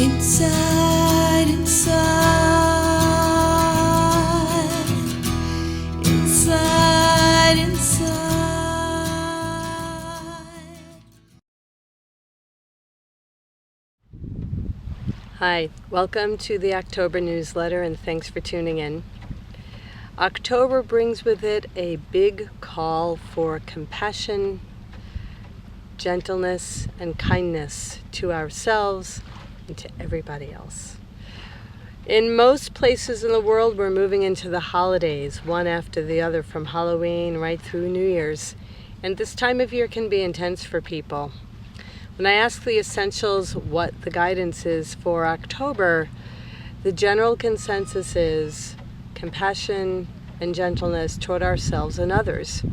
Inside, inside, inside, inside. Hi, welcome to the October newsletter and thanks for tuning in. October brings with it a big call for compassion, gentleness, and kindness to ourselves and to everybody else. In most places in the world, we're moving into the holidays, one after the other, from Halloween right through New Year's. And this time of year can be intense for people. When I ask the essentials what the guidance is for October, the general consensus is compassion and gentleness toward ourselves and others.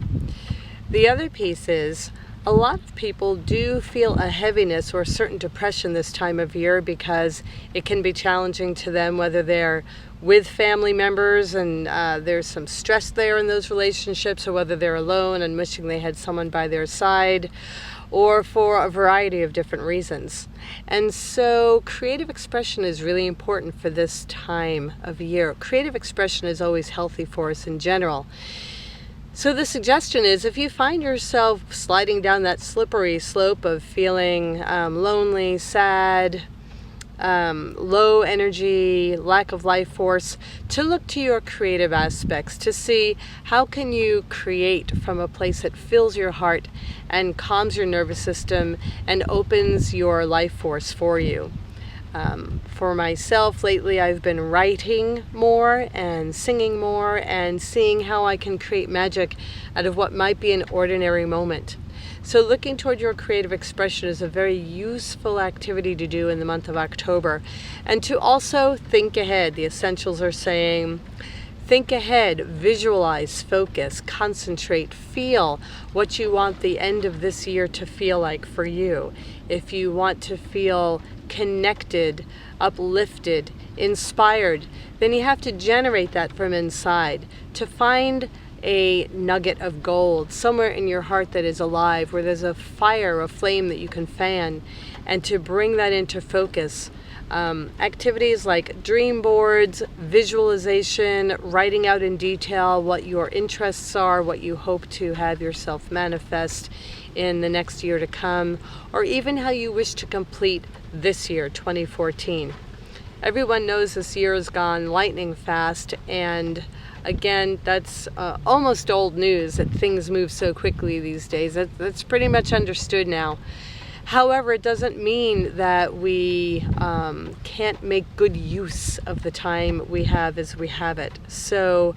The other piece is a lot of people do feel a heaviness or a certain depression this time of year because it can be challenging to them, whether they're with family members and there's some stress there in those relationships, or whether they're alone and wishing they had someone by their side, or for a variety of different reasons. And so creative expression is really important for this time of year. Creative expression is always healthy for us in general. So the suggestion is, if you find yourself sliding down that slippery slope of feeling lonely, sad, low energy, lack of life force, to look to your creative aspects, to see how can you create from a place that fills your heart and calms your nervous system and opens your life force for you. For myself, lately I've been writing more and singing more and seeing how I can create magic out of what might be an ordinary moment. So looking toward your creative expression is a very useful activity to do in the month of October. And to also think ahead. The essentials are saying, think ahead, visualize, focus, concentrate, feel what you want the end of this year to feel like for you. If you want to feel connected, uplifted, inspired, then you have to generate that from inside. To find a nugget of gold somewhere in your heart that is alive, where there's a fire, a flame that you can fan, and to bring that into focus. Activities like dream boards, visualization, writing out in detail what your interests are, what you hope to have yourself manifest in the next year to come, or even how you wish to complete this year, 2014. Everyone knows this year has gone lightning fast, and again, that's almost old news that things move so quickly these days. That's pretty much understood now. However, it doesn't mean that we can't make good use of the time we have as we have it. So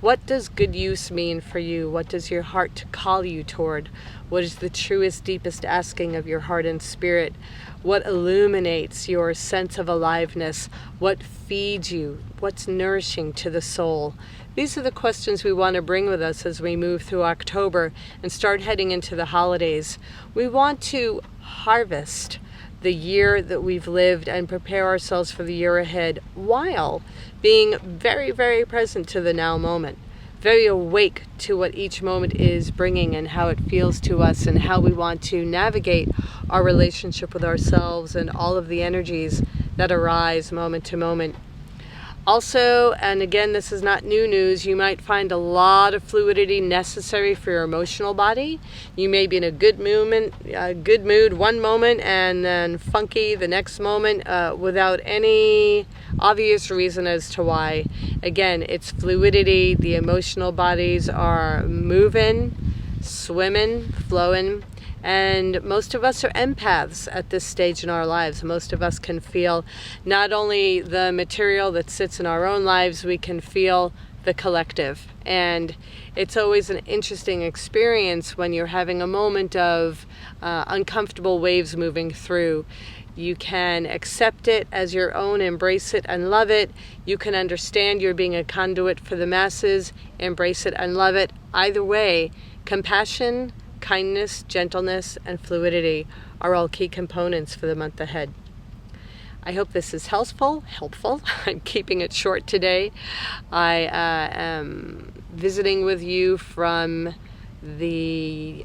what does good use mean for you? What does your heart call you toward? What is the truest, deepest asking of your heart and spirit? What illuminates your sense of aliveness? What feeds you? What's nourishing to the soul? These are the questions we want to bring with us as we move through October and start heading into the holidays. We want to harvest the year that we've lived and prepare ourselves for the year ahead, while being very, very present to the now moment, very awake to what each moment is bringing and how it feels to us and how we want to navigate our relationship with ourselves and all of the energies that arise moment to moment. Also, and again, this is not new news, you might find a lot of fluidity necessary for your emotional body. You may be in a good mood one moment and then funky the next moment without any obvious reason as to why. Again, it's fluidity. The emotional bodies are moving, swimming, flowing. And most of us are empaths at this stage in our lives. Most of us can feel not only the material that sits in our own lives, we can feel the collective. And it's always an interesting experience when you're having a moment of uncomfortable waves moving through. You can accept it as your own, embrace it and love it. You can understand you're being a conduit for the masses, embrace it and love it. Either way, compassion, kindness, gentleness, and fluidity are all key components for the month ahead. I hope this is helpful. I'm keeping it short today. I am visiting with you from the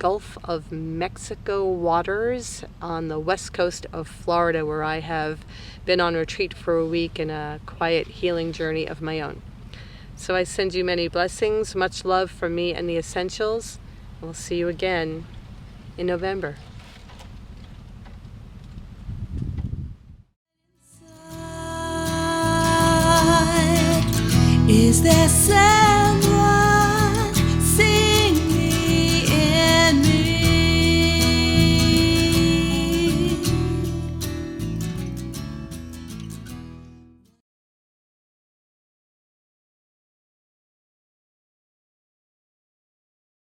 Gulf of Mexico waters on the west coast of Florida, where I have been on retreat for a week in a quiet healing journey of my own. So I send you many blessings, much love from me and the Essentials. We'll see you again in November.